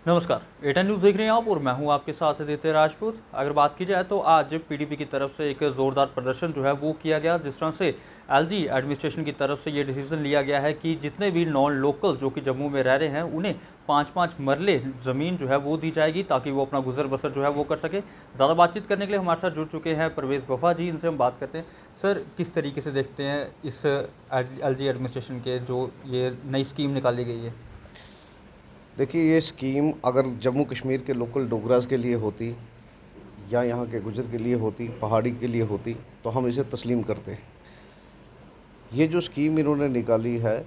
नमस्कार, एटा न्यूज़ देख रहे हैं आप और मैं हूं आपके साथ आदित्य राजपूत। अगर बात की जाए तो आज पीडीपी की तरफ से एक ज़ोरदार प्रदर्शन जो है वो किया गया, जिस तरह से एलजी एडमिनिस्ट्रेशन की तरफ से ये डिसीजन लिया गया है कि जितने भी नॉन लोकल जो कि जम्मू में रह रहे हैं उन्हें 5-5 मरले ज़मीन जो है वो दी जाएगी ताकि वो अपना गुजर बसर जो है वो कर सके। ज़्यादा बातचीत करने के लिए हमारे साथ जुड़ चुके हैं परवेज़ वफा जी, इनसे हम बात करते हैं। सर, किस तरीके से देखते हैं इस एलजी एडमिनिस्ट्रेशन के जो ये नई स्कीम निकाली गई है? देखिए, ये स्कीम अगर जम्मू कश्मीर के लोकल डोगरास के लिए होती या यहाँ के गुजर के लिए होती, पहाड़ी के लिए होती, तो हम इसे तस्लीम करते। ये जो स्कीम इन्होंने निकाली है,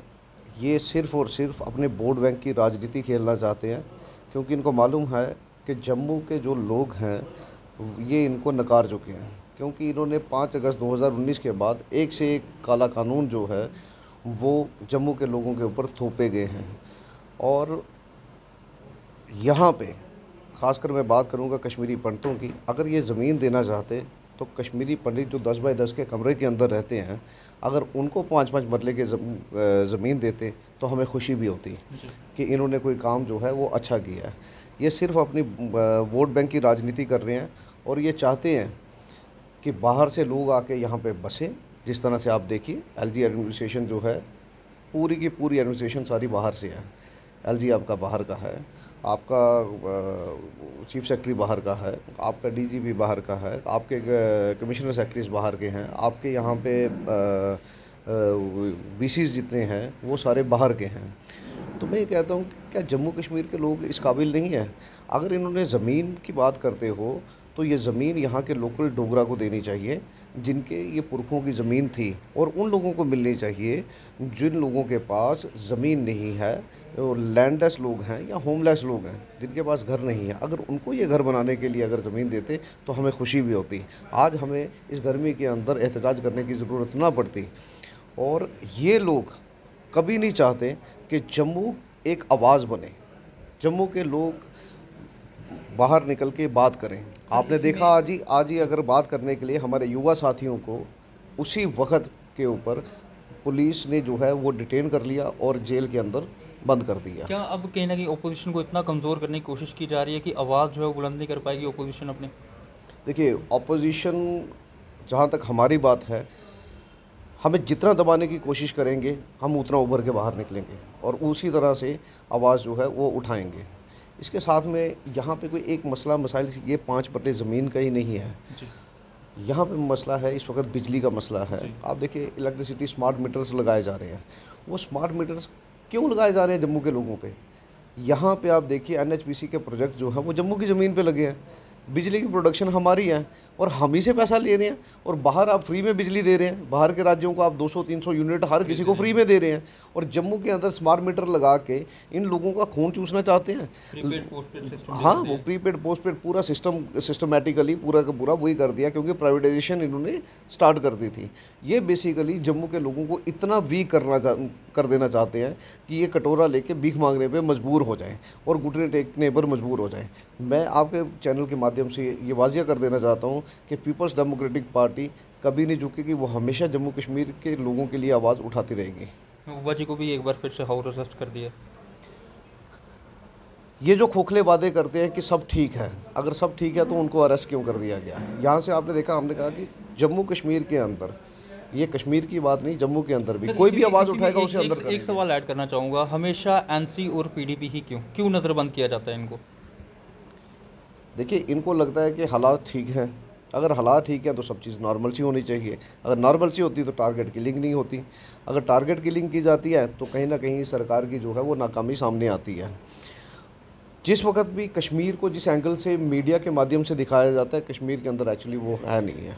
ये सिर्फ़ और सिर्फ अपने वोट बैंक की राजनीति खेलना चाहते हैं, क्योंकि इनको मालूम है कि जम्मू के जो लोग हैं ये इनको नकार चुके हैं। क्योंकि इन्होंने 5 अगस्त 2019 के बाद एक से एक काला कानून जो है वो जम्मू के लोगों के ऊपर थोपे गए हैं। और यहाँ पे ख़ासकर मैं बात करूँगा कश्मीरी पंडितों की। अगर ये ज़मीन देना चाहते तो कश्मीरी पंडित जो 10 बाई 10 के कमरे के अंदर रहते हैं, अगर उनको 5-5 मरले के ज़मीन देते तो हमें खुशी भी होती कि इन्होंने कोई काम जो है वो अच्छा किया है। ये सिर्फ अपनी वोट बैंक की राजनीति कर रहे हैं और ये चाहते हैं कि बाहर से लोग आके यहाँ पे बसें। जिस तरह से आप देखिए, एलजी एडमिनिस्ट्रेशन जो है, पूरी की पूरी एडमिनिस्ट्रेशन सारी बाहर से है। एलजी आपका बाहर का है, आपका चीफ सेक्रेटरी बाहर का है, आपका डीजीपी बाहर का है, आपके कमिश्नर सेक्रेटरीज बाहर के हैं, आपके यहाँ पे वीसीज जितने हैं वो सारे बाहर के हैं। तो मैं ये कहता हूँ कि क्या जम्मू कश्मीर के लोग इस काबिल नहीं हैं? अगर इन्होंने ज़मीन की बात करते हो तो ये ज़मीन यहाँ के लोकल डोगरा को देनी चाहिए, जिनके ये पुरखों की ज़मीन थी, और उन लोगों को मिलनी चाहिए जिन लोगों के पास ज़मीन नहीं है, और लैंडलेस लोग हैं या होमलेस लोग हैं जिनके पास घर नहीं है। अगर उनको ये घर बनाने के लिए अगर ज़मीन देते तो हमें खुशी भी होती। आज हमें इस गर्मी के अंदर एहतजाज करने की ज़रूरत ना पड़ती। और ये लोग कभी नहीं चाहते कि जम्मू एक आवाज़ बने, जम्मू के लोग बाहर निकल के बात करें। आपने देखा आज ही अगर बात करने के लिए हमारे युवा साथियों को उसी वक्त के ऊपर पुलिस ने जो है वो डिटेन कर लिया और जेल के अंदर बंद कर दिया। क्या अब कहीं ना कहीं ओपोजिशन को इतना कमज़ोर करने की कोशिश की जा रही है कि आवाज़ जो है वो बुलंद नहीं कर पाएगी ओपोजिशन अपनी? देखिए, ऑपोजिशन, जहाँ तक हमारी बात है, हमें जितना दबाने की कोशिश करेंगे हम उतना उभर के बाहर निकलेंगे और उसी तरह से आवाज़ जो है वो उठाएंगे। इसके साथ में यहाँ पे कोई एक मसला मसाइल ये 5 पट्टे ज़मीन का ही नहीं है। यहाँ पे मसला है इस वक्त बिजली का मसला है। आप देखिए, इलेक्ट्रिसिटी स्मार्ट मीटर्स लगाए जा रहे हैं। वो स्मार्ट मीटर्स क्यों लगाए जा रहे हैं जम्मू के लोगों पे? यहाँ पे आप देखिए, एनएचपीसी के प्रोजेक्ट जो है वो जम्मू की ज़मीन पे लगे हैं। बिजली की प्रोडक्शन हमारी है और हम ही से पैसा ले रहे हैं, और बाहर आप फ्री में बिजली दे रहे हैं। बाहर के राज्यों को आप 200-300 यूनिट हर किसी को फ्री में दे रहे हैं, और जम्मू के अंदर स्मार्ट मीटर लगा के इन लोगों का खून चूसना चाहते हैं। हाँ, वो प्रीपेड पोस्टपेड पूरा सिस्टमेटिकली पूरा का पूरा वही कर दिया, क्योंकि प्राइवेटाइजेशन इन्होंने स्टार्ट कर दी थी। ये बेसिकली जम्मू के लोगों को इतना वीक कर देना चाहते हैं कि ये कटोरा लेके भीख मांगने पे मजबूर हो जाएं और घुटने टेकने पर मजबूर हो जाएं। मैं आपके चैनल के माध्यम से ये वाजिया कर देना चाहता हूँ कि पीपल्स डेमोक्रेटिक पार्टी कभी नहीं झुकेगी। वो हमेशा जम्मू कश्मीर के लोगों के लिए आवाज़ उठाती रहेगी। महबूबा जी को भी एक बार फिर से हाउस अरेस्ट कर दिया। ये जो खोखले वादे करते हैं कि सब ठीक है, अगर सब ठीक है तो उनको अरेस्ट क्यों कर दिया गया? यहाँ से आपने देखा, हमने कहा कि जम्मू कश्मीर के अंदर, ये कश्मीर की बात नहीं, जम्मू के अंदर भी कोई भी आवाज़ उठाएगा उसे अंदर करेंगे। एक सवाल ऐड करना चाहूँगा, हमेशा एनसी और पीडीपी ही क्यों नज़रबंद किया जाता है इनको? देखिए, इनको लगता है कि हालात ठीक हैं। अगर हालात ठीक है तो सब चीज़ नॉर्मल सी होनी चाहिए। अगर नॉर्मल सी होती तो टारगेट किलिंग नहीं होती। अगर टारगेट किलिंग की जाती है तो कहीं ना कहीं सरकार की जो है वो नाकामी सामने आती है। जिस वक्त भी कश्मीर को जिस एंगल से मीडिया के माध्यम से दिखाया जाता है, कश्मीर के अंदर एक्चुअली वो है नहीं है,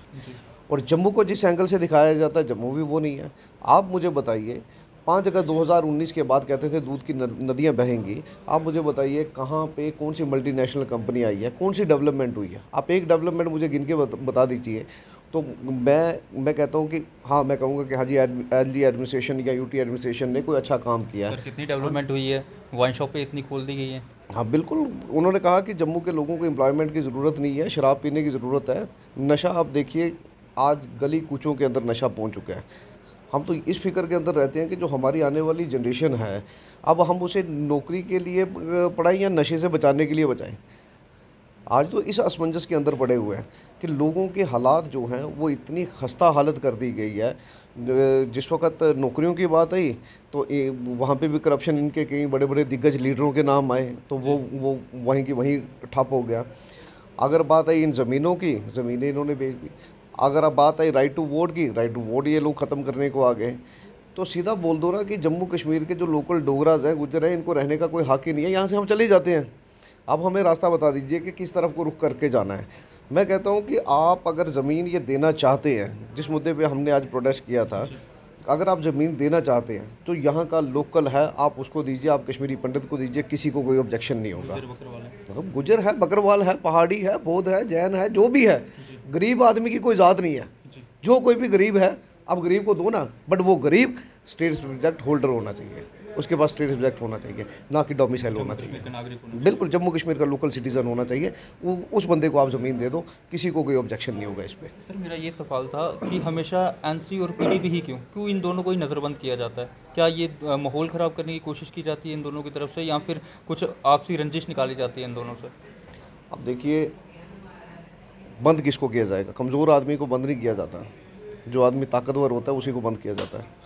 और जम्मू को जिस एंगल से दिखाया जाता है, जम्मू भी वो नहीं है। आप मुझे बताइए, 5 अगस्त 2019 के बाद कहते थे दूध की नदियाँ बहेंगी। आप मुझे बताइए कहाँ पे कौन सी मल्टीनेशनल कंपनी आई है, कौन सी डेवलपमेंट हुई है? आप एक डेवलपमेंट मुझे गिन के बता दीजिए। तो मैं कहता हूँ कि हाँ, मैं कहूँगा कि हाँ जी, एलजी एडमिनिस्ट्रेशन या यूटी एडमिनिस्ट्रेशन ने कोई अच्छा काम किया है। कितनी डेवलपमेंट हुई है? वाइन शॉप पे इतनी खोल दी गई है। हाँ बिल्कुल, उन्होंने कहा कि जम्मू के लोगों को एम्प्लॉयमेंट की ज़रूरत नहीं है, शराब पीने की ज़रूरत है। नशा आप देखिए, आज गली कूचों के अंदर नशा पहुँच चुका है। हम तो इस फिक्र के अंदर रहते हैं कि जो हमारी आने वाली जनरेशन है, अब हम उसे नौकरी के लिए पढ़ाएं या नशे से बचाने के लिए बचाएं। आज तो इस असमंजस के अंदर पड़े हुए हैं कि लोगों के हालात जो हैं वो इतनी खस्ता हालत कर दी गई है। जिस वक्त नौकरियों की बात आई तो वहाँ पे भी करप्शन, इनके कई बड़े बड़े दिग्गज लीडरों के नाम आए तो वो वहीं की वहीं ठप हो गया। अगर बात आई इन ज़मीनों की, ज़मीनें इन्होंने बेच दी। अगर अब बात आई राइट टू वोट की, राइट टू वोट ये लोग ख़त्म करने को आ गए। तो सीधा बोल दो ना कि जम्मू कश्मीर के जो लोकल डोगराज हैं, गुज्जर हैं, इनको रहने का कोई हक ही नहीं है, यहाँ से हम चले जाते हैं। अब हमें रास्ता बता दीजिए कि किस तरफ को रुख करके जाना है। मैं कहता हूँ कि आप अगर ज़मीन ये देना चाहते हैं, जिस मुद्दे पे हमने आज प्रोटेस्ट किया था, अगर आप ज़मीन देना चाहते हैं तो यहाँ का लोकल है, आप उसको दीजिए, आप कश्मीरी पंडित को दीजिए, किसी को कोई ऑब्जेक्शन नहीं होगा। मतलब गुजर है, बकरवाल है, पहाड़ी है, बौद्ध है, जैन है, जो भी है, गरीब आदमी की कोई ज़ात नहीं है। जो कोई भी गरीब है, अब गरीब को दो ना, बट वो गरीब स्टेट सब्जेक्ट होल्डर होना चाहिए, उसके पास स्टेट सब्जेक्ट होना चाहिए, ना कि डोमिसाइल होना चाहिए। बिल्कुल जम्मू कश्मीर का लोकल सिटीज़न होना चाहिए। उस बंदे को आप ज़मीन दे दो, किसी को कोई ऑब्जेक्शन नहीं होगा इस पर। सर मेरा ये सवाल था कि हमेशा एनसी और पीडीपी ही क्यों इन दोनों को ही नज़रबंद किया जाता है? क्या ये माहौल ख़राब करने की कोशिश की जाती है इन दोनों की तरफ से, या फिर कुछ आपसी रंजिश निकाली जाती है इन दोनों से? अब देखिए, बंद किसको किया जाएगा? कमज़ोर आदमी को बंद नहीं किया जाता, जो आदमी ताकतवर होता है उसी को बंद किया जाता है।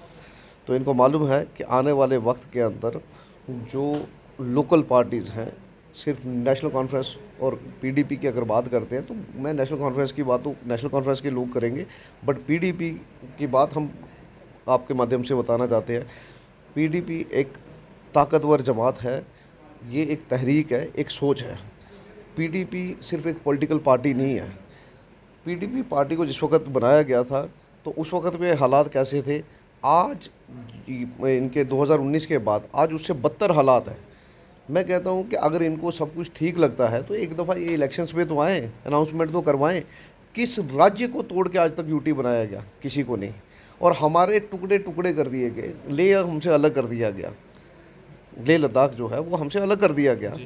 तो इनको मालूम है कि आने वाले वक्त के अंदर जो लोकल पार्टीज़ हैं, सिर्फ नेशनल कॉन्फ्रेंस और पीडीपी की अगर बात करते हैं तो मैं नेशनल कॉन्फ्रेंस की बात तो नेशनल कॉन्फ्रेंस के लोग करेंगे, बट पीडीपी की बात हम आपके माध्यम से बताना चाहते हैं। पीडीपी एक ताकतवर जमात है, ये एक तहरीक है, एक सोच है। पीडीपी सिर्फ एक पॉलिटिकल पार्टी नहीं है। पीडीपी पार्टी को जिस वक्त बनाया गया था तो उस वक्त में हालात कैसे थे, आज इनके 2019 के बाद आज उससे बदतर हालात हैं। मैं कहता हूं कि अगर इनको सब कुछ ठीक लगता है तो एक दफ़ा ये इलेक्शंस में तो आएँ, अनाउंसमेंट तो करवाएं। किस राज्य को तोड़ के आज तक यूटी बनाया गया? किसी को नहीं। और हमारे टुकड़े टुकड़े कर दिए गए, लेह हमसे अलग कर दिया गया, लेह लद्दाख जो है वो हमसे अलग कर दिया गया,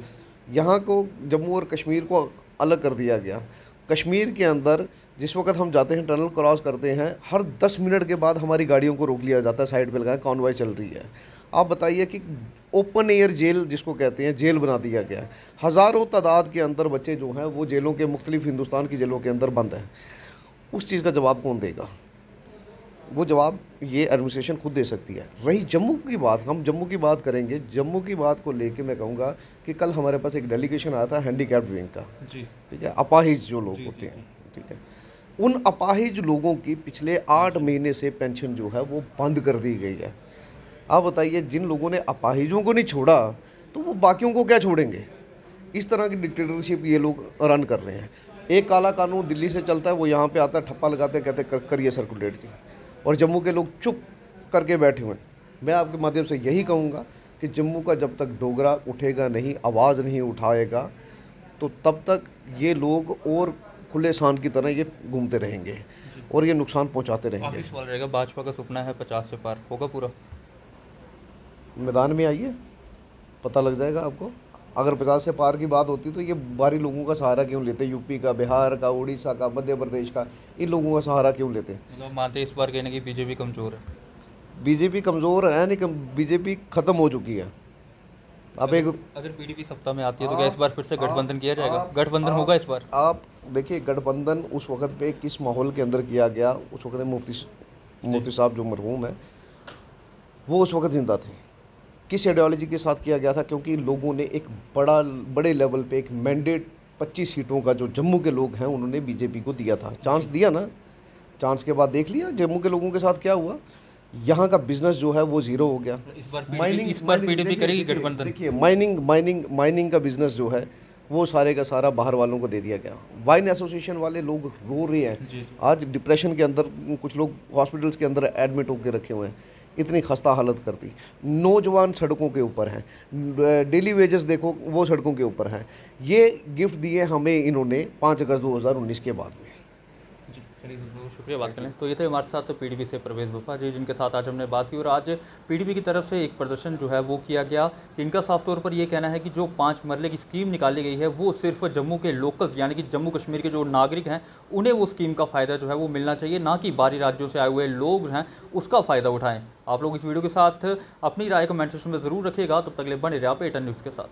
यहाँ को जम्मू और कश्मीर को अलग कर दिया गया। कश्मीर के अंदर जिस वक्त हम जाते हैं, टनल क्रॉस करते हैं, हर 10 मिनट के बाद हमारी गाड़ियों को रोक लिया जाता है, साइड पे लगाए, कॉन्वॉय चल रही है। आप बताइए कि ओपन एयर जेल जिसको कहते हैं, जेल बना दिया गया है। हज़ारों तादाद के अंदर बच्चे जो हैं वो जेलों के, मुख्तलिफ हिंदुस्तान की जेलों के अंदर बंद हैं। उस चीज़ का जवाब कौन देगा? वो जवाब ये एडमिनिस्ट्रेशन खुद दे सकती है। रही जम्मू की बात, हम जम्मू की बात करेंगे। जम्मू की बात को लेके मैं कहूँगा कि कल हमारे पास एक डेलीगेशन आया था हैंडीकैप्ड विंग का, ठीक है, अपाहिज जो लोग होते हैं, ठीक है, उन अपाहिज लोगों की पिछले 8 महीने से पेंशन जो है वो बंद कर दी गई है। आप बताइए, जिन लोगों ने अपाहिजों को नहीं छोड़ा तो वो बाकियों को क्या छोड़ेंगे? इस तरह की डिक्टेटरशिप ये लोग रन कर रहे हैं। एक काला कानून दिल्ली से चलता है, वो यहाँ पे आता है, ठप्पा लगाते हैं, कहते करिए सर्कुलेट की, और जम्मू के लोग चुप करके बैठे हुए हैं। मैं आपके माध्यम से यही कहूँगा कि जम्मू का जब तक डोगरा उठेगा नहीं, आवाज़ नहीं उठाएगा, तो तब तक ये लोग और खुले सांड की तरह ये घूमते रहेंगे और ये नुकसान पहुंचाते रहेंगे। सवाल रहेगा, भाजपा का सपना है 50 से पार, होगा पूरा? मैदान में आइए, पता लग जाएगा आपको। अगर 50 से पार की बात होती तो ये बाहरी लोगों का सहारा क्यों लेते? यूपी का, बिहार का, उड़ीसा का, मध्य प्रदेश का, इन लोगों का सहारा क्यों लेते? मतलब मानते इस बार कहने की बीजेपी कमज़ोर है? बीजेपी कमज़ोर है नहीं, बीजेपी ख़त्म हो चुकी है। अब एक अगर पीडीपी सत्ता में आती है तो क्या इस बार फिर से गठबंधन किया जाएगा? गठबंधन होगा इस बार? आप देखिए, गठबंधन उस वक्त पे किस माहौल के अंदर किया गया। उस वक्त मुफ्ती साहब जो मरहूम है वो उस वक्त ज़िंदा थे। किस आइडियोलॉजी के साथ किया गया था? क्योंकि लोगों ने एक बड़े लेवल पे एक मैंडेट 25 सीटों का जो जम्मू के लोग हैं उन्होंने बीजेपी को दिया था। चांस दिया ना, चांस के बाद देख लिया जम्मू के लोगों के साथ क्या हुआ। यहाँ का बिजनेस जो है वो ज़ीरो हो गया। इस बार पीडीपी करेगी गठबंधन? देखिए, माइनिंग का बिजनेस जो है वो सारे का सारा बाहर वालों को दे दिया गया। वाइन एसोसिएशन वाले लोग रो रहे हैं। आज डिप्रेशन के अंदर कुछ लोग हॉस्पिटल्स के अंदर एडमिट होकर रखे हुए हैं, इतनी खस्ता हालत कर दी। नौजवान सड़कों के ऊपर हैं, डेली वेजेस देखो वो सड़कों के ऊपर हैं। ये गिफ्ट दिए हमें इन्होंने 5 अगस्त 2019 के बाद में। चलिए, शुक्रिया बात करने। तो ये थे हमारे साथ पीडीपी से परवेज़ बुफा जी, जिनके साथ आज हमने बात की। और आज पीडीपी की तरफ से एक प्रदर्शन जो है वो किया गया कि इनका साफ तौर पर ये कहना है कि जो 5 मरले की स्कीम निकाली गई है वो सिर्फ जम्मू के लोकल्स यानी कि जम्मू कश्मीर के जो नागरिक हैं उन्हें वो स्कीम का फ़ायदा जो है वो मिलना चाहिए, ना कि बाहरी राज्यों से आए हुए लोग हैं उसका फ़ायदा उठाएँ। आप लोग इस वीडियो के साथ अपनी राय कमेंट सेक्शन में ज़रूर रखिएगा। तब तक के लिए बने रहे आप A10 न्यूज़ के साथ।